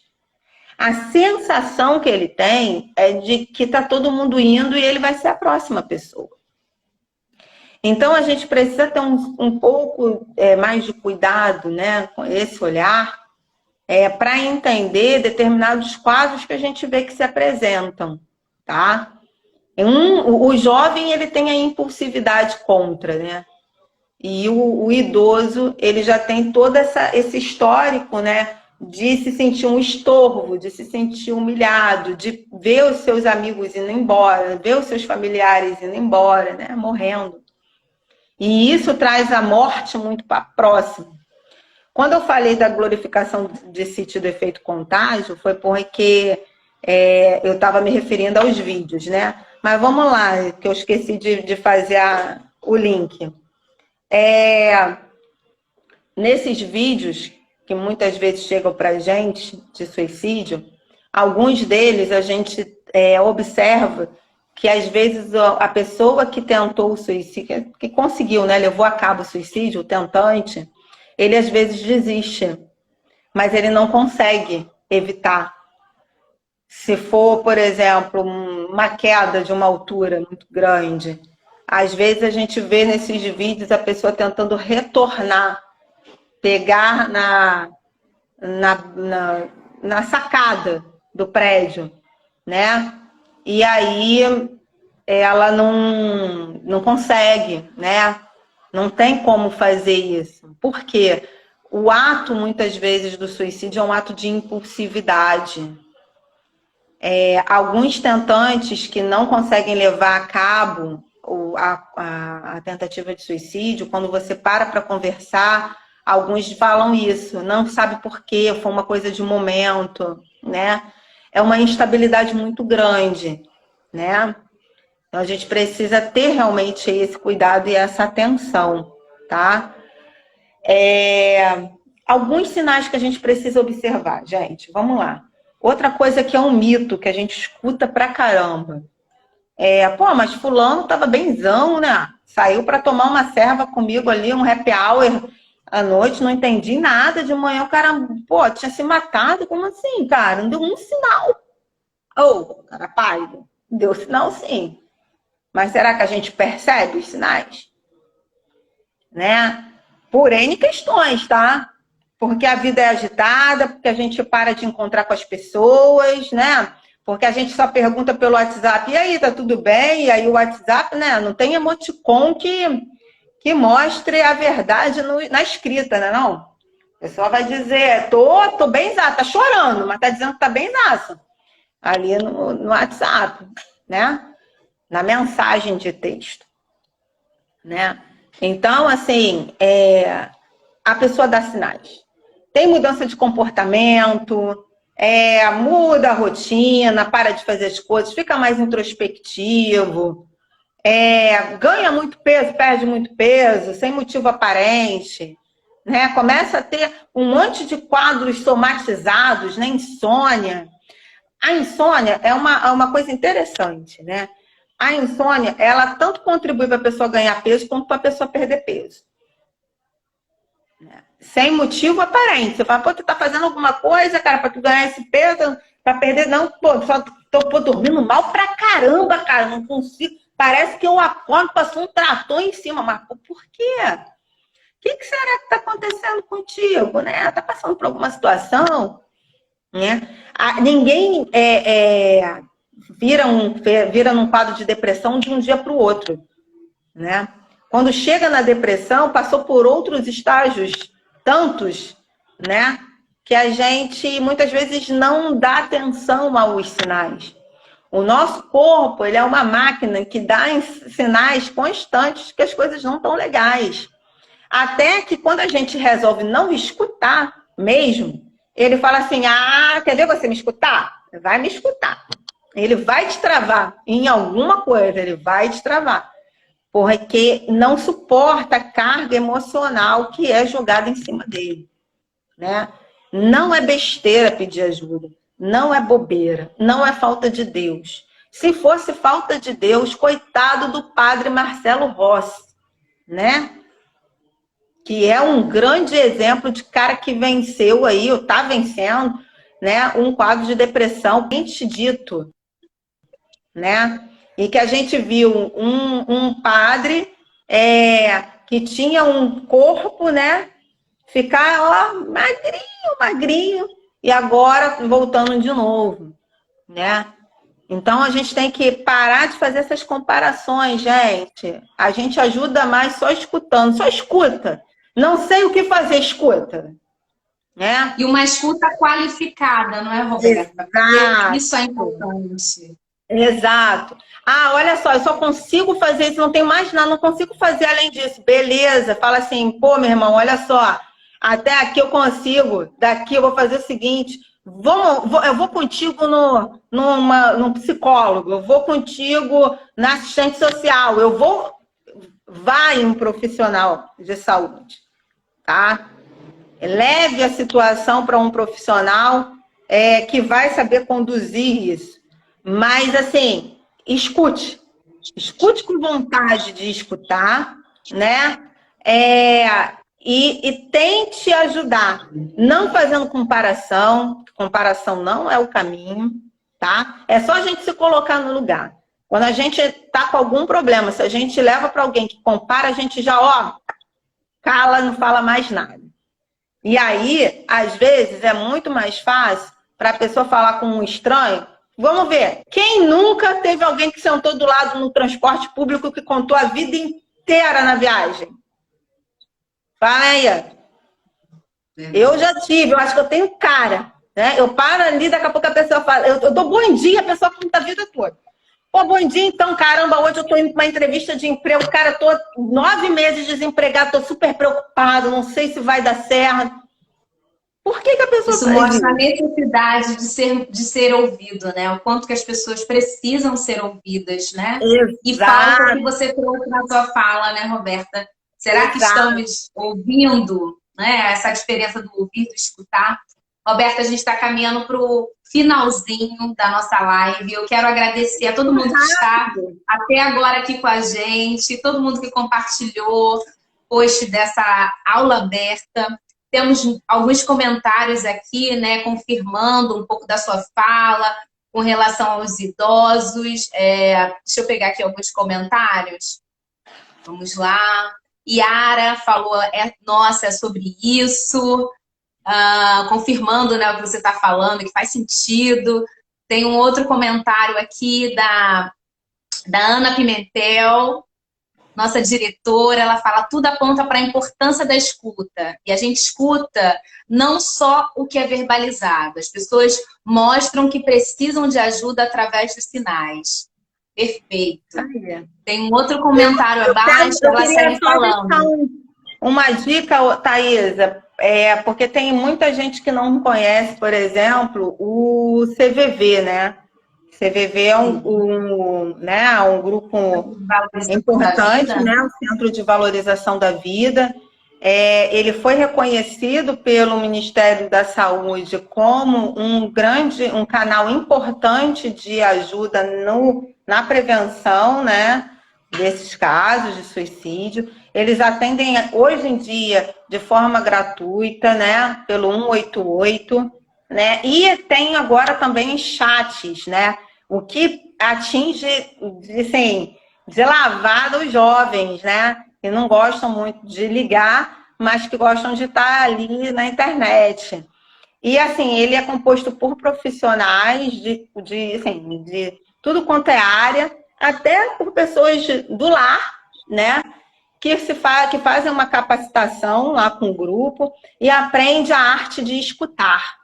A sensação que ele tem é de que está todo mundo indo e ele vai ser a próxima pessoa. Então, a gente precisa ter um pouco mais de cuidado, né, com esse olhar, para entender determinados quadros que a gente vê que se apresentam, tá? O jovem, ele tem a impulsividade contra, né? E o idoso, ele já tem todo esse histórico, né? De se sentir um estorvo, de se sentir humilhado, de ver os seus amigos indo embora, ver os seus familiares indo embora, né? Morrendo. E isso traz a morte muito para próximo. Quando eu falei da glorificação de sítio do efeito contágio, foi porque eu estava me referindo aos vídeos, né? Mas vamos lá, que eu esqueci de fazer o link. Nesses vídeos que muitas vezes chegam para a gente de suicídio, alguns deles a gente observa que às vezes a pessoa que tentou o suicídio, que conseguiu, né, levou a cabo o suicídio, o tentante, ele às vezes desiste, mas ele não consegue evitar. Se for, por exemplo, uma queda de uma altura muito grande, às vezes a gente vê nesses vídeos a pessoa tentando retornar, pegar na sacada do prédio, né? E aí ela não consegue, né? Não tem como fazer isso. Por quê? O ato, muitas vezes, do suicídio é um ato de impulsividade. Alguns tentantes que não conseguem levar a cabo a tentativa de suicídio, quando você para conversar, alguns falam isso, não sabe por quê, foi uma coisa de momento, né? É uma instabilidade muito grande, né? Então a gente precisa ter realmente esse cuidado e essa atenção, tá? Alguns sinais que a gente precisa observar, gente, vamos lá. Outra coisa que é um mito que a gente escuta pra caramba. Mas fulano tava benzão, né? Saiu para tomar uma serva comigo ali, um happy hour, à noite, não entendi nada. De manhã o cara, pô, tinha se matado. Como assim, cara? Não deu um sinal. Ô, cara pálido. Deu sinal sim. Mas será que a gente percebe os sinais? Né? Por N questões, tá? Porque a vida é agitada, porque a gente para de encontrar com as pessoas, né? Porque a gente só pergunta pelo WhatsApp, e aí, tá tudo bem? E aí o WhatsApp, né? Não tem emoticon que mostre a verdade na escrita, né? Não? A pessoa vai dizer, tô bem zaça, tá chorando, mas tá dizendo que tá bem zaça. Ali no WhatsApp, né? Na mensagem de texto, né? Então, assim, a pessoa dá sinais. Tem mudança de comportamento, muda a rotina, para de fazer as coisas, fica mais introspectivo, ganha muito peso, perde muito peso, sem motivo aparente, né? Começa a ter um monte de quadros somatizados, né? Insônia. A insônia é uma coisa interessante, né? A insônia, ela tanto contribui para a pessoa ganhar peso, quanto para a pessoa perder peso. Sem motivo aparente. Você fala, pô, tu tá fazendo alguma coisa, cara, para tu ganhar esse peso, para perder? Não, pô, só tô dormindo mal pra caramba, cara, não consigo. Parece que eu acordo, passou um trator em cima, mas pô, por quê? O que será que tá acontecendo contigo, né? Tá passando por alguma situação, né? Ninguém vira num quadro de depressão de um dia para o outro, né? Quando chega na depressão, passou por outros estágios, tantos, né? Que a gente muitas vezes não dá atenção aos sinais. O nosso corpo, ele é uma máquina que dá sinais constantes que as coisas não estão legais. Até que quando a gente resolve não escutar mesmo, ele fala assim, quer ver você me escutar? Vai me escutar. Ele vai te travar em alguma coisa, ele vai te travar. Porque não suporta a carga emocional que é jogada em cima dele, né? Não é besteira pedir ajuda, não é bobeira, não é falta de Deus. Se fosse falta de Deus, coitado do padre Marcelo Rossi, né? Que é um grande exemplo de cara que venceu aí, ou tá vencendo, né? Um quadro de depressão, bem dito, né? E que a gente viu um padre que tinha um corpo, né? Ficar, ó, magrinho, magrinho, e agora voltando de novo, né? Então a gente tem que parar de fazer essas comparações, gente. A gente ajuda mais só escutando, só escuta. Não sei o que fazer, escuta, né? E uma escuta qualificada, não é, Roberta? Porque isso é importante. Exato. Olha só, eu só consigo fazer isso, não tenho mais nada, não consigo fazer além disso. Beleza, fala assim, pô, meu irmão, olha só, até aqui eu consigo, daqui eu vou fazer o seguinte, eu vou contigo num psicólogo, eu vou contigo na assistente social, vai um profissional de saúde, tá? Leve a situação para um profissional que vai saber conduzir isso. Mas, assim, escute com vontade de escutar, né? E tente ajudar, não fazendo comparação não é o caminho, tá? É só a gente se colocar no lugar. Quando a gente tá com algum problema, se a gente leva para alguém que compara, a gente já, cala, não fala mais nada. E aí, às vezes, é muito mais fácil para a pessoa falar com um estranho. Vamos ver, quem nunca teve alguém que sentou do lado no transporte público que contou a vida inteira na viagem? Fala aí. Eu já tive, eu acho que eu tenho cara, né? Eu paro ali, daqui a pouco a pessoa fala, eu dou bom dia, a pessoa conta a vida toda. Pô, bom dia, então, caramba, hoje eu tô indo para uma entrevista de emprego, cara, tô 9 meses desempregado, tô super preocupado, não sei se vai dar certo. Por que a pessoa isso mostra a necessidade de ser ouvido, né? O quanto que as pessoas precisam ser ouvidas, né? Exato. E falta o que você trouxe na sua fala, né, Roberta? Será que estamos ouvindo, né? Essa diferença do ouvir e do escutar? Roberta, a gente está caminhando para o finalzinho da nossa live. Eu quero agradecer a todo mundo que está até agora aqui com a gente, todo mundo que compartilhou, post dessa aula aberta. Temos alguns comentários aqui, né, confirmando um pouco da sua fala com relação aos idosos. Deixa eu pegar aqui alguns comentários. Vamos lá. Yara falou, nossa, é sobre isso. Confirmando, né, o que você está falando, que faz sentido. Tem um outro comentário aqui da Ana Pimentel, nossa diretora. Ela fala, tudo aponta para a importância da escuta. E a gente escuta não só o que é verbalizado. As pessoas mostram que precisam de ajuda através dos sinais. Perfeito. Tem um outro comentário abaixo, ela segue falando. Uma dica, Thaisa, porque tem muita gente que não conhece, por exemplo, o CVV, né? CVV é um grupo importante, né? O Centro de Valorização da Vida. Ele foi reconhecido pelo Ministério da Saúde como um canal importante de ajuda na prevenção, né, desses casos de suicídio. Eles atendem hoje em dia de forma gratuita, né, pelo 188, né, e tem agora também chats, né, o que atinge, assim, de lavada os jovens, né, que não gostam muito de ligar, mas que gostam de estar ali na internet. E, assim, ele é composto por profissionais de tudo quanto é área, até por pessoas do lar, né, que fazem uma capacitação lá com o grupo e aprende a arte de escutar,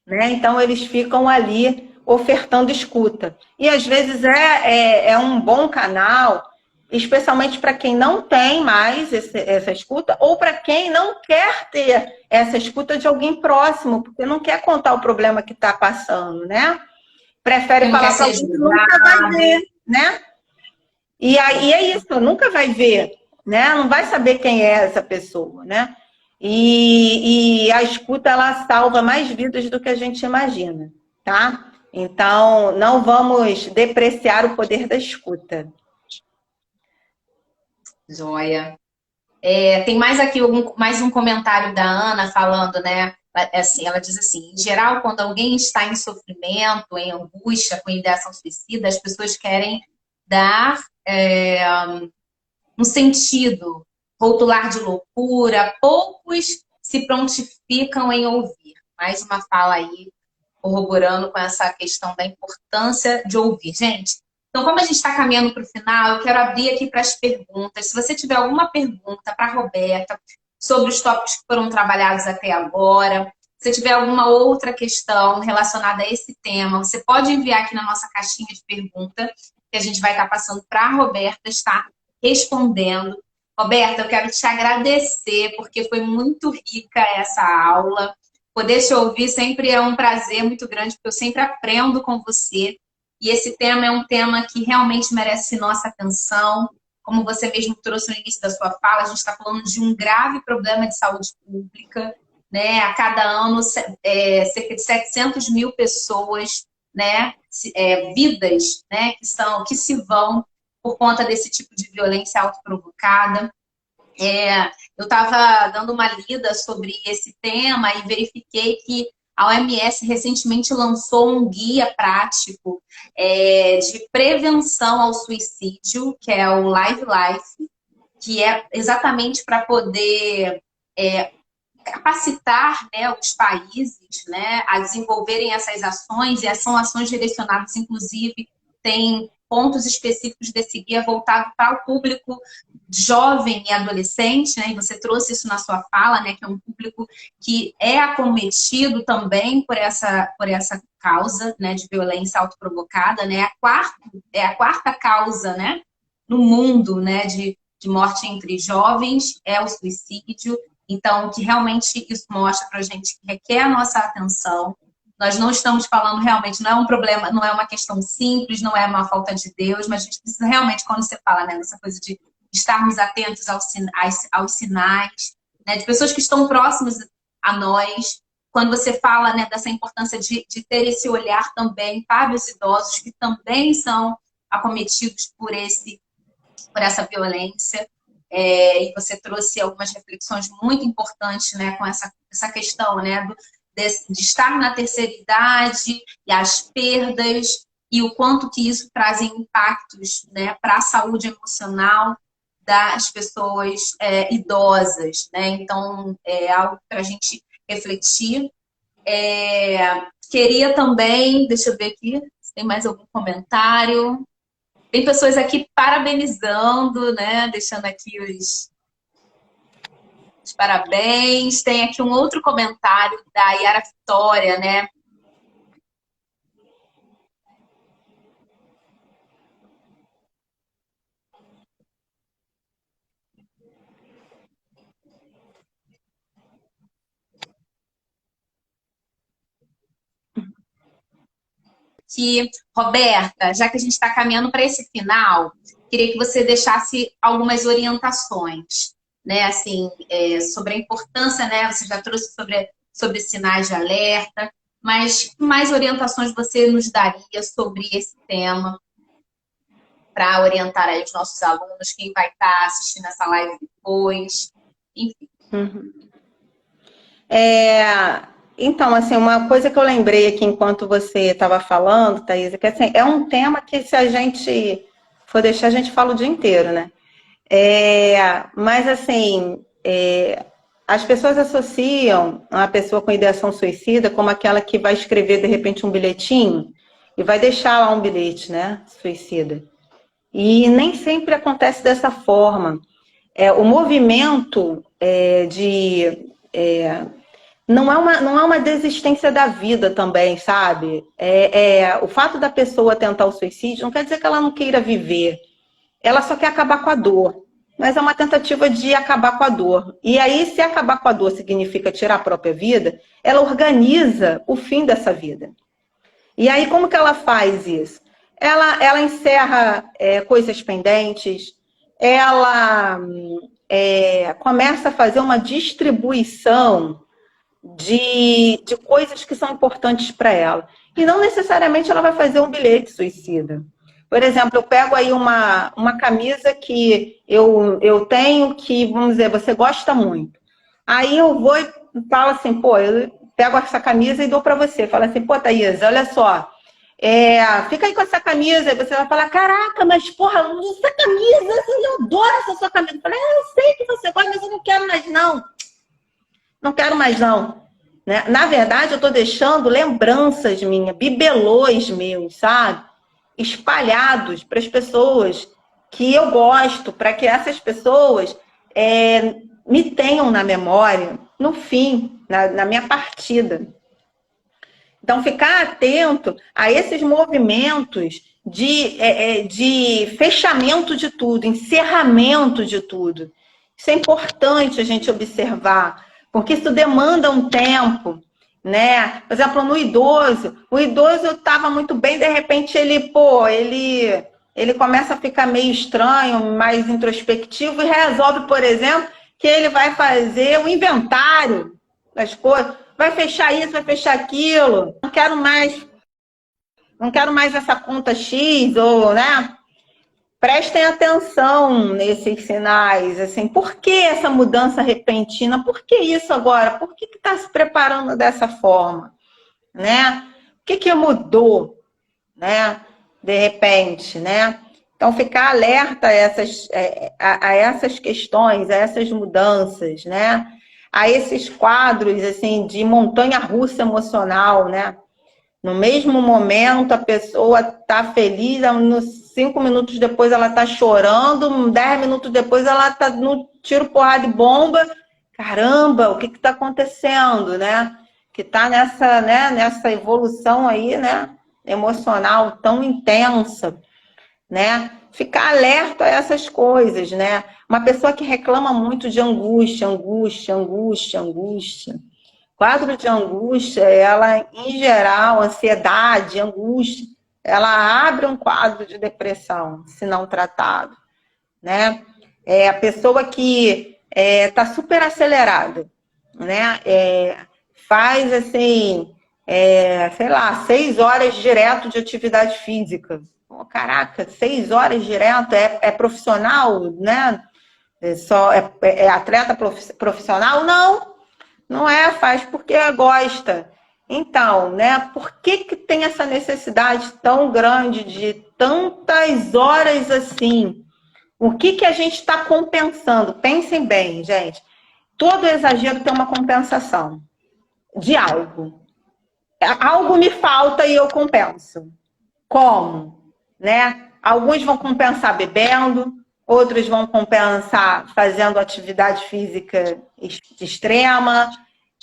né? Então, eles ficam ali ofertando escuta. E, às vezes, é um bom canal, especialmente para quem não tem mais essa escuta, ou para quem não quer ter essa escuta de alguém próximo, porque não quer contar o problema que está passando, né? Prefere falar para alguém que nunca vai ver, né? E aí é isso, nunca vai ver, né? Não vai saber quem é essa pessoa, né? E a escuta, ela salva mais vidas do que a gente imagina, tá? Então, não vamos depreciar o poder da escuta. Joia. Tem mais aqui mais um comentário da Ana falando, né? Assim, ela diz assim, em geral, quando alguém está em sofrimento, em angústia, com ideação suicida, as pessoas querem dar um sentido, rotular de loucura, poucos se prontificam em ouvir. Mais uma fala aí, corroborando com essa questão da importância de ouvir. Gente, então, como a gente está caminhando para o final, eu quero abrir aqui para as perguntas. Se você tiver alguma pergunta para a Roberta sobre os tópicos que foram trabalhados até agora, se tiver alguma outra questão relacionada a esse tema, você pode enviar aqui na nossa caixinha de pergunta, que a gente vai estar passando para a Roberta estar respondendo. Roberta, eu quero te agradecer, porque foi muito rica essa aula. Poder te ouvir sempre é um prazer muito grande, porque eu sempre aprendo com você. E esse tema é um tema que realmente merece nossa atenção. Como você mesmo trouxe no início da sua fala, a gente está falando de um grave problema de saúde pública, né? A cada ano, cerca de 700 mil pessoas, né? Vidas, né? Que se vão por conta desse tipo de violência autoprovocada. Eu estava dando uma lida sobre esse tema e verifiquei que a OMS recentemente lançou um guia prático de prevenção ao suicídio, que é o Live Life, que é exatamente para poder capacitar, né, os países, né, a desenvolverem essas ações, e são ações direcionadas, inclusive, tem pontos específicos desse guia voltado para o público jovem e adolescente, né? E você trouxe isso na sua fala, né? Que é um público que é acometido também por essa causa, né? De violência autoprovocada, né? A quarta causa, né? No mundo, né? De morte entre jovens é o suicídio. Então, que realmente isso mostra para a gente que requer a nossa atenção. Nós não estamos falando realmente, não é um problema, não é uma questão simples, não é uma falta de Deus, mas a gente precisa realmente, quando você fala, né, nessa coisa de estarmos atentos aos sinais, né, de pessoas que estão próximas a nós, quando você fala, né, dessa importância de ter esse olhar também para os idosos que também são acometidos por essa violência. e você trouxe algumas reflexões muito importantes, né, com essa questão, né, de estar na terceira idade e as perdas e o quanto que isso traz impactos, né, para a saúde emocional das pessoas idosas, né? Então, é algo para a gente refletir. Queria também, deixa eu ver aqui, se tem mais algum comentário. Tem pessoas aqui parabenizando, né? Deixando aqui os parabéns. Tem aqui um outro comentário da Yara Vitória, né? Que, Roberta, já que a gente está caminhando para esse final, queria que você deixasse algumas orientações, né? Assim, sobre a importância, né? Você já trouxe sobre sinais de alerta, mas que mais orientações você nos daria sobre esse tema para orientar aí os nossos alunos, quem vai estar assistindo essa live depois, enfim. Uhum. Então, assim, uma coisa que eu lembrei aqui enquanto você estava falando, Thaís, é que assim, é um tema que se a gente for deixar, a gente fala o dia inteiro, né? Mas, assim, as pessoas associam uma pessoa com ideação suicida como aquela que vai escrever, de repente, um bilhetinho e vai deixar lá um bilhete, né? Suicida. E nem sempre acontece dessa forma. O movimento não é uma desistência da vida também, sabe? O fato da pessoa tentar o suicídio não quer dizer que ela não queira viver. Ela só quer acabar com a dor. Mas é uma tentativa de acabar com a dor. E aí, se acabar com a dor significa tirar a própria vida, ela organiza o fim dessa vida. E aí, como que ela faz isso? Ela encerra coisas pendentes, ela começa a fazer uma distribuição de coisas que são importantes para ela. E não necessariamente ela vai fazer um bilhete suicida. Por exemplo, eu pego aí uma camisa que eu tenho que, vamos dizer, você gosta muito. Aí eu vou e falo assim, pô, eu pego essa camisa e dou para você. Falo assim, pô, Thaís, olha só, fica aí com essa camisa. E você vai falar, caraca, mas porra, essa camisa, eu adoro essa sua camisa. Eu falei, eu sei que você gosta, mas eu não quero mais não. Não quero mais não. Né? Na verdade, eu estou deixando lembranças minhas, bibelôs meus, sabe? Espalhados para as pessoas que eu gosto, para que essas pessoas me tenham na memória no fim, na minha partida. Então, ficar atento a esses movimentos de fechamento de tudo, encerramento de tudo. Isso é importante a gente observar, porque isso demanda um tempo, né? Por exemplo, no idoso, o idoso estava muito bem, de repente ele começa a ficar meio estranho, mais introspectivo e resolve, por exemplo, que ele vai fazer o inventário das coisas, vai fechar isso, vai fechar aquilo, não quero mais essa conta X, ou, né? Prestem atenção nesses sinais, assim, por que essa mudança repentina? Por que isso agora? Por que está se preparando dessa forma? Né? O que mudou, né? De repente, né? Então, ficar alerta a essas questões, a essas mudanças, né? A esses quadros, assim, de montanha-russa emocional, né? No mesmo momento, a pessoa está feliz, nos 5 minutos depois ela está chorando, 10 minutos depois ela está no tiro, porrada e bomba. Caramba, o que está acontecendo, né? Que está nessa evolução aí, né? Emocional tão intensa, né? Ficar alerta a essas coisas, né? Uma pessoa que reclama muito de angústia. Quadro de angústia, ela, em geral, ansiedade, angústia, ela abre um quadro de depressão, se não tratado, né? A pessoa que está super acelerada, né? Faz, assim, sei lá, 6 horas direto de atividade física. Oh, caraca, 6 horas direto, é profissional, né? só é atleta profissional? Não, não é, faz porque gosta. Então, né, por que tem essa necessidade tão grande de tantas horas assim? O que a gente está compensando? Pensem bem, gente. Todo exagero tem uma compensação de algo. Algo me falta e eu compenso. Como? Né? Alguns vão compensar bebendo, outros vão compensar fazendo atividade física extrema,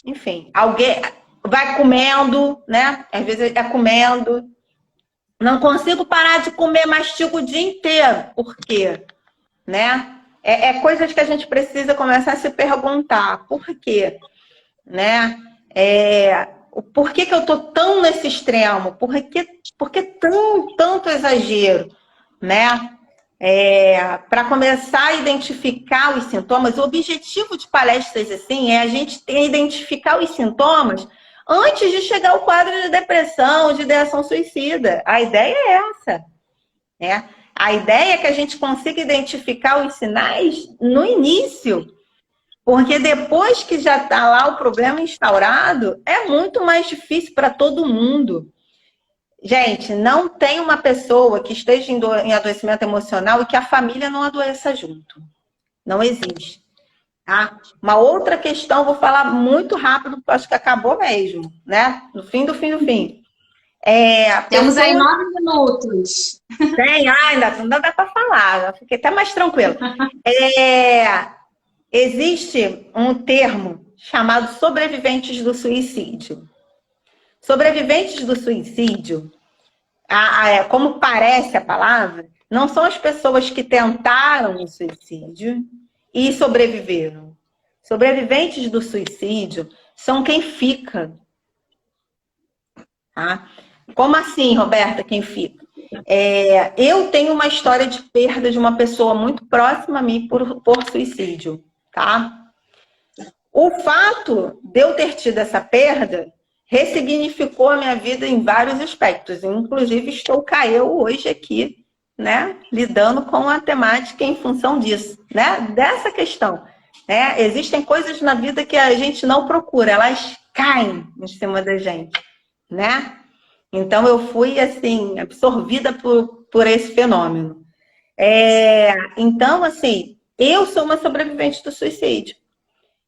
enfim, alguém vai comendo, né? Às vezes é comendo. Não consigo parar de comer, mastigo o dia inteiro. Por quê? Né? Coisas que a gente precisa começar a se perguntar. Por quê? Né? Por que eu estou tão nesse extremo? Por que tanto exagero? Né? Para começar a identificar os sintomas, o objetivo de palestras assim é a gente identificar os sintomas antes de chegar ao quadro de depressão, de ideação suicida. A ideia é essa. Né? A ideia é que a gente consiga identificar os sinais no início. Porque depois que já está lá o problema instaurado, é muito mais difícil para todo mundo. Gente, não tem uma pessoa que esteja em adoecimento emocional e que a família não adoeça junto. Não existe. Tá? Uma outra questão, vou falar muito rápido, porque eu acho que acabou mesmo, né? No fim do fim do fim. Temos aí 9 minutos. Tem, ainda não dá para falar, fiquei até mais tranquilo. Existe um termo chamado sobreviventes do suicídio. Sobreviventes do suicídio, como parece a palavra, não são as pessoas que tentaram o suicídio e sobreviveram. Sobreviventes do suicídio são quem fica. Tá? Como assim, Roberta, quem fica? Eu tenho uma história de perda de uma pessoa muito próxima a mim por suicídio. Tá? O fato de eu ter tido essa perda ressignificou a minha vida em vários aspectos. Inclusive, estou eu hoje aqui, né, lidando com a temática em função disso, né, dessa questão. Né? Existem coisas na vida que a gente não procura, elas caem em cima da gente, né? Então, eu fui, assim, absorvida por esse fenômeno. Então, assim, eu sou uma sobrevivente do suicídio. O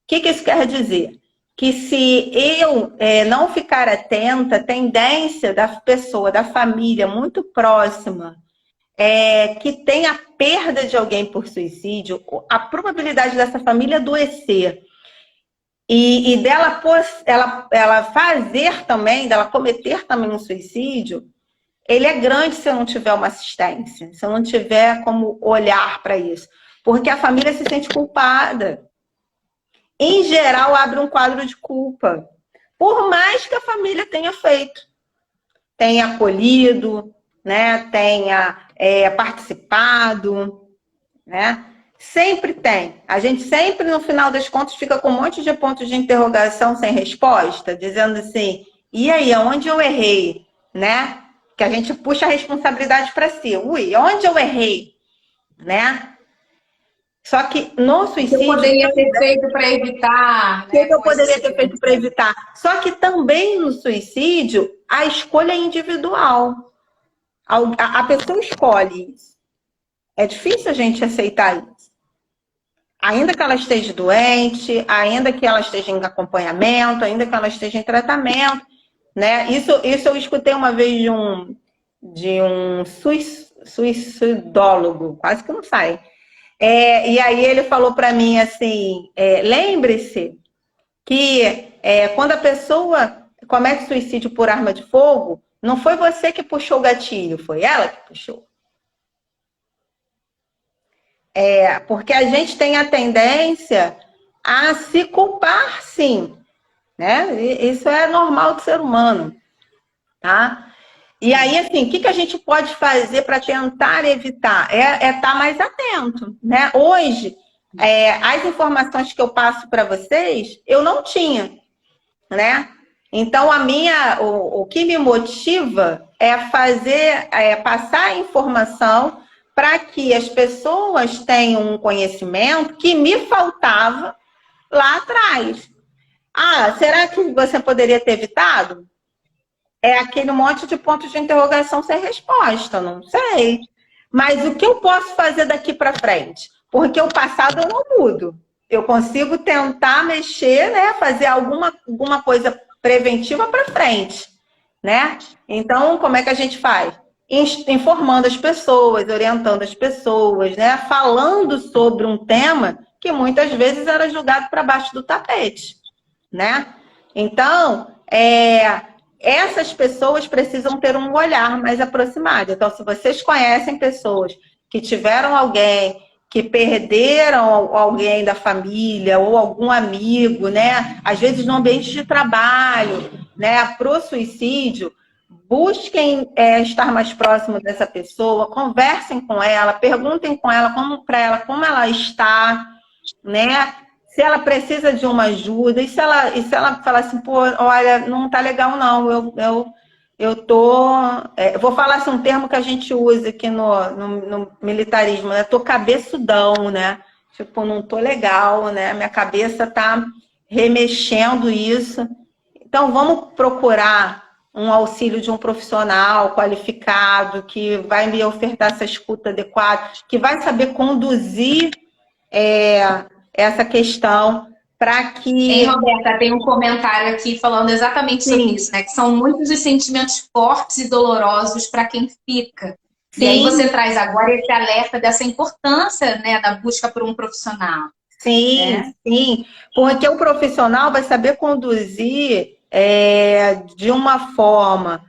que isso quer dizer? Que se eu não ficar atenta, a tendência da pessoa, da família muito próxima, que tem a perda de alguém por suicídio, a probabilidade dessa família adoecer e dela ela fazer também, dela cometer também um suicídio, ele é grande se eu não tiver uma assistência, se eu não tiver como olhar para isso. Porque a família se sente culpada. Em geral, abre um quadro de culpa. Por mais que a família tenha feito. Tenha acolhido, né? Tenha participado, né? Sempre tem. A gente sempre, no final das contas, fica com um monte de pontos de interrogação sem resposta, dizendo assim, e aí, aonde eu errei? Né? Que a gente puxa a responsabilidade para si. Ui, onde eu errei? Né? Só que no suicídio... O que eu poderia ter feito para evitar? O que eu poderia ter feito para evitar? Só que também no suicídio, a escolha é individual. A pessoa escolhe isso. É difícil a gente aceitar isso. Ainda que ela esteja doente, ainda que ela esteja em acompanhamento, ainda que ela esteja em tratamento, né? Isso eu escutei uma vez de um suicidólogo, quase que não sai. E aí ele falou para mim assim, lembre-se que quando a pessoa comete suicídio por arma de fogo, não foi você que puxou o gatilho, foi ela que puxou. Porque a gente tem a tendência a se culpar, sim. Né? Isso é normal do ser humano. Tá? E aí, assim, o que a gente pode fazer para tentar evitar? Estar mais atento. Né? Hoje, as informações que eu passo para vocês, eu não tinha. Né? Então, o que me motiva é passar a informação para que as pessoas tenham um conhecimento que me faltava lá atrás. Ah, será que você poderia ter evitado? É aquele monte de pontos de interrogação sem resposta, não sei. Mas o que eu posso fazer daqui para frente? Porque o passado eu não mudo. Eu consigo tentar mexer, né? Fazer alguma coisa preventiva para frente, né? Então, como é que a gente faz? Informando as pessoas, orientando as pessoas, né? Falando sobre um tema que muitas vezes era jogado para baixo do tapete, né? Então, essas pessoas precisam ter um olhar mais aproximado. Então, se vocês conhecem pessoas que tiveram alguém, que perderam alguém da família ou algum amigo, né? Às vezes no ambiente de trabalho, né? Para o suicídio, busquem estar mais próximo dessa pessoa, conversem com ela, perguntem com ela como ela está, né? Se ela precisa de uma ajuda, e se ela falar assim, pô, olha, não tá legal não, eu vou falar assim, um termo que a gente usa aqui no militarismo, né? Tô cabeçudão, né? Tipo, não tô legal, né? Minha cabeça tá remexendo isso. Então, vamos procurar um auxílio de um profissional qualificado, que vai me ofertar essa escuta adequada, que vai saber conduzir essa questão para que... Hein, Roberta, tem um comentário aqui falando exatamente sobre isso, né? Que são muitos os sentimentos fortes e dolorosos para quem fica. Sim. E aí você traz agora esse alerta dessa importância, né, da busca por um profissional. Sim, né? Sim. Porque o profissional vai saber conduzir de uma forma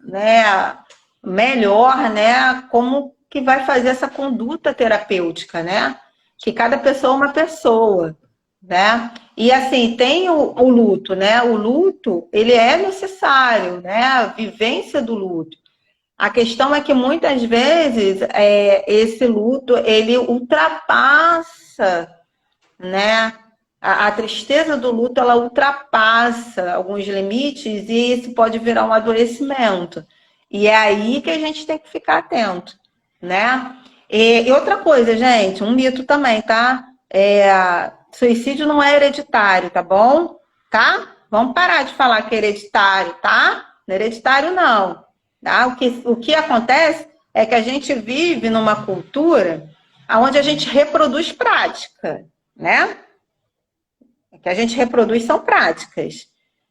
né, melhor, né? Como que vai fazer essa conduta terapêutica, né? Que cada pessoa é uma pessoa, né? E assim, tem o luto, né? O luto, ele é necessário, né? A vivência do luto. A questão é que muitas vezes esse luto, ele ultrapassa, né? A tristeza do luto, ela ultrapassa alguns limites e isso pode virar um adoecimento. E é aí que a gente tem que ficar atento, né? E outra coisa, gente, um mito também, tá? Suicídio não é hereditário, tá bom? Tá? Vamos parar de falar que é hereditário, tá? Não é hereditário, não. Tá? O que acontece é que a gente vive numa cultura onde a gente reproduz prática, né? O que a gente reproduz são práticas.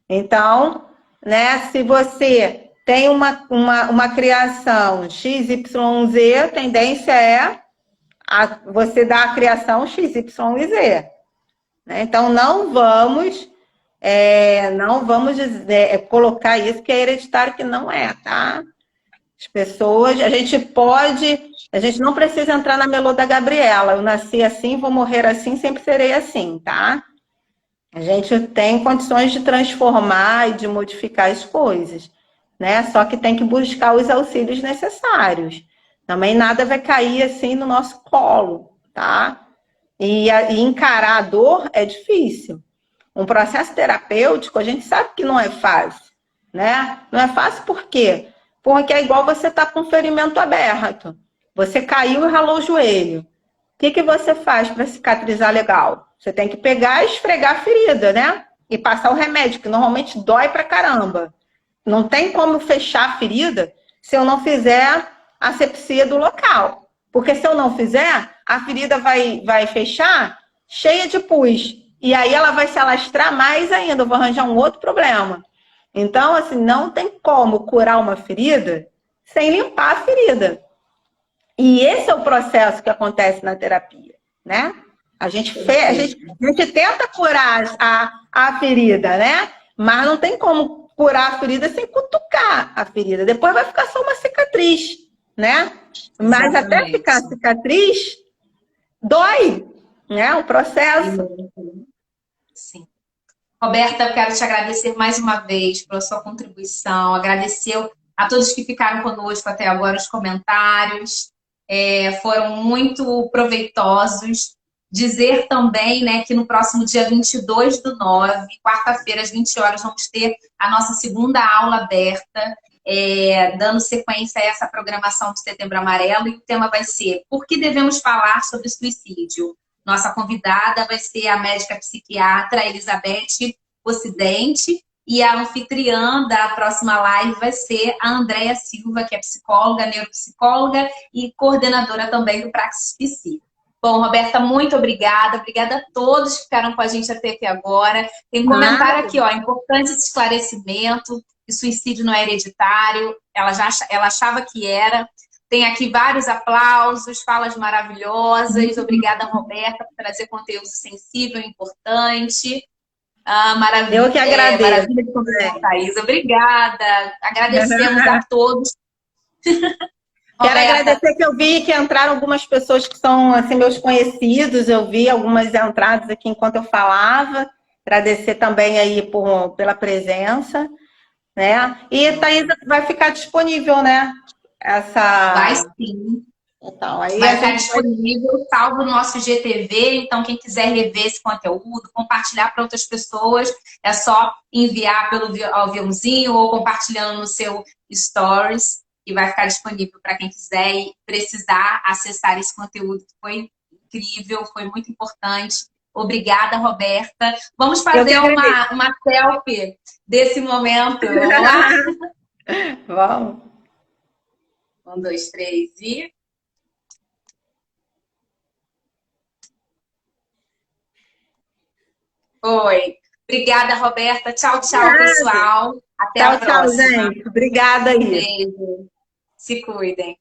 Então, né, se você tem uma criação XYZ, a tendência é você dar a criação XYZ. Né? Então, não vamos colocar isso que é hereditário, que não é, tá? As pessoas, a gente não precisa entrar na melô da Gabriela. Eu nasci assim, vou morrer assim, sempre serei assim, tá? A gente tem condições de transformar e de modificar as coisas, né? Só que tem que buscar os auxílios necessários. Também nada vai cair assim no nosso colo, tá? E encarar a dor é difícil. Um processo terapêutico, a gente sabe que não é fácil, né? Não é fácil por quê? Porque é igual você tá com um ferimento aberto. Você caiu e ralou o joelho. O que você faz para cicatrizar legal? Você tem que pegar e esfregar a ferida, né? E passar o remédio, que normalmente dói pra caramba. Não tem como fechar a ferida se eu não fizer asepsia do local. Porque se eu não fizer, a ferida vai fechar cheia de pus. E aí ela vai se alastrar mais ainda. Eu vou arranjar um outro problema. Então, assim, não tem como curar uma ferida sem limpar a ferida. E esse é o processo que acontece na terapia, né? A gente tenta curar a ferida, né? Mas não tem como curar a ferida sem cutucar a ferida. Depois vai ficar só uma cicatriz, né? Mas exatamente. Até ficar cicatriz, dói, né? O processo. Sim. Roberta, eu quero te agradecer mais uma vez pela sua contribuição. Agradecer a todos que ficaram conosco até agora, os comentários. Foram muito proveitosos. Dizer também, né, que no próximo dia 22/9, quarta-feira, às 20 horas, vamos ter a nossa segunda aula aberta. dando sequência a essa programação do Setembro Amarelo, e o tema vai ser Por que devemos falar sobre suicídio? Nossa convidada vai ser a médica psiquiatra Elizabeth Ocidente, e a anfitriã da próxima live vai ser a Andréia Silva, que é psicóloga, neuropsicóloga e coordenadora também do Praxis Psi. Bom, Roberta, muito obrigada. Obrigada a todos que ficaram com a gente até aqui agora. Tem um comentário aqui, ó, importante esse esclarecimento, que suicídio não é hereditário, ela achava que era. Tem aqui vários aplausos, falas maravilhosas. Obrigada, Roberta, por trazer conteúdo sensível e importante. Maravilha, eu que agradeço. Maravilha de conversar, Thaís. Obrigada. Agradecemos a todos. Quero agradecer que eu vi que entraram algumas pessoas que são assim, meus conhecidos, eu vi algumas entradas aqui enquanto eu falava. Agradecer também aí pela presença, né? E Thaís vai ficar disponível, né? Vai sim. Então, aí vai ficar disponível, salvo o nosso GTV, então quem quiser rever esse conteúdo, compartilhar para outras pessoas, é só enviar pelo aviãozinho ou compartilhando no seu Stories, e vai ficar disponível para quem quiser e precisar acessar esse conteúdo, que foi incrível, foi muito importante. Obrigada, Roberta. Vamos fazer uma selfie desse momento. Vamos lá? Vamos. 1, 2, 3 e... Oi. Obrigada, Roberta. Tchau, tchau, pessoal. Até a próxima. Tchau, gente. Obrigada aí. Beijo. Se cuidem.